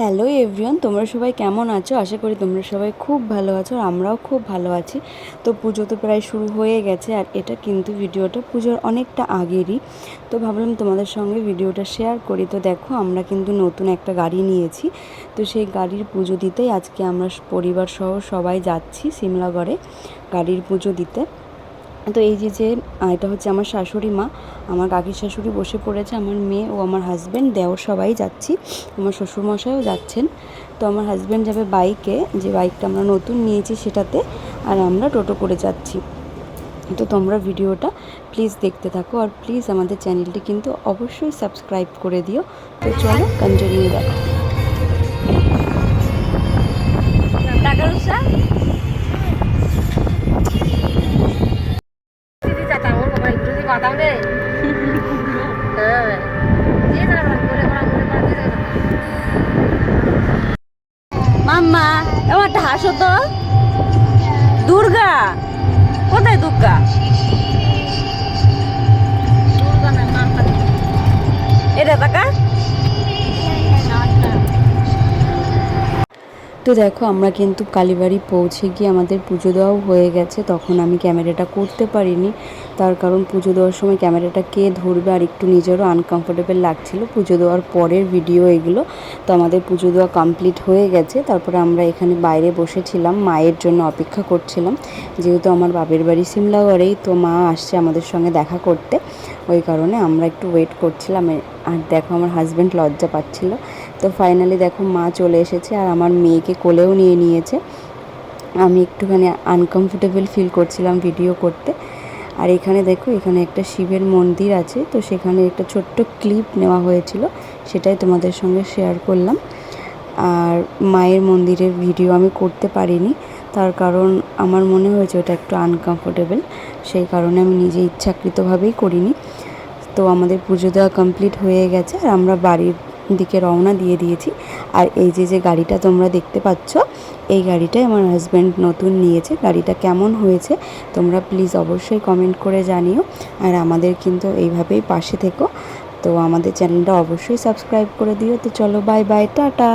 Hello everyone, তোমরা সবাই কেমন আছো? আশা করি তোমরা সবাই খুব ভালো আছো আর আমরাও খুব ভালো আছি। তো পুজো তো প্রায় শুরু হয়ে গেছে আর এটা কিন্তু ভিডিওটা পুজোর অনেকটা আগেরই। তো ভাবলাম তোমাদের সঙ্গে ভিডিওটা শেয়ার করি। তো দেখো, আমরা কিন্তু নতুন একটা গাড়ি নিয়েছি। তো সেই গাড়ির পুজো দিতেই আজকে আমরা পরিবার সহ সবাই যাচ্ছি সিমলাগড়ে গাড়ির পুজো দিতে। তো এই যে এটা হচ্ছে আমার শাশুড়ি মা, আমার কাকির শাশুড়ি বসে পড়েছে, আমার মেয়ে ও আমার হাজব্যান্ড, দেওর সবাই যাচ্ছি, আমার শ্বশুরমশাইও যাচ্ছেন। তো আমার হাজব্যান্ড যাবে বাইকে, যে বাইকটা আমরা নতুন নিয়েছি সেটাতে, আর আমরা টোটো করে যাচ্ছি। তো তোমরা ভিডিওটা প্লিজ দেখতে থাকো আর প্লিজ আমাদের চ্যানেলটি কিন্তু অবশ্যই সাবস্ক্রাইব করে দিও। তো চলো কন্টিনিউ দেখো। মাম্মা, এবার একটা হাসো তো। দুর্গা কোথায়? দুর্গা এটা টাকা। তো দেখো, আমরা কিন্তু কালীবাড়ি পৌঁছে গিয়ে আমাদের পুজো দেওয়াও হয়ে গেছে। তখন আমি ক্যামেরাটা করতে পারিনি, তার কারণ পুজো দেওয়ার সময় ক্যামেরাটা কে ধরবে আর একটু নিজেরও আনকমফোর্টেবল লাগছিল। পুজো দেওয়ার পরের ভিডিও এগুলো। তো আমাদের পুজো দেওয়া কমপ্লিট হয়ে গেছে। তারপরে আমরা এখানে বাইরে বসেছিলাম, মায়ের জন্য অপেক্ষা করছিলাম। যেহেতু আমার বাপের বাড়ি সিমলাগড়েই, তো মা আসছে আমাদের সঙ্গে দেখা করতে, ওই কারণে আমরা একটু ওয়েট করছিলাম। আর দেখো, আমার হাজব্যান্ড লজ্জা পাচ্ছিল। তো ফাইনালি দেখো, মা চলে এসেছে আর আমার মেয়েকে কোলেও নিয়ে নিয়েছে। আমি একটুখানি আনকমফোর্টেবল ফিল করছিলাম ভিডিও করতে। আর এখানে দেখো, এখানে একটা শিবের মন্দির আছে, তো সেখানে একটা ছোট্ট ক্লিপ নেওয়া হয়েছিল, সেটাই তোমাদের সঙ্গে শেয়ার করলাম। আর মায়ের মন্দিরের ভিডিও আমি করতে পারিনি, তার কারণ আমার মনে হয়েছে ওটা একটু আনকমফোর্টেবল, সেই কারণে আমি নিজে ইচ্ছাকৃতভাবেই করিনি। তো আমাদের পুজো দেওয়া কমপ্লিট হয়ে গেছে আর আমরা বাড়ির দিকে রওনা দিয়ে দিয়েছি। আর এই যে গাড়িটা তোমরা দেখতে পাচ্ছ, এই গাড়িটাই আমার হাজব্যান্ড নতুন নিয়েছে। গাড়িটা কেমন হয়েছে তোমরা প্লিজ অবশ্যই কমেন্ট করে জানিও। আর আমাদের কিন্তু এইভাবেই পাশে থেকো। তো আমাদের চ্যানেলটা অবশ্যই সাবস্ক্রাইব করে দিও। তো চলো, বাই বাই, টাটা।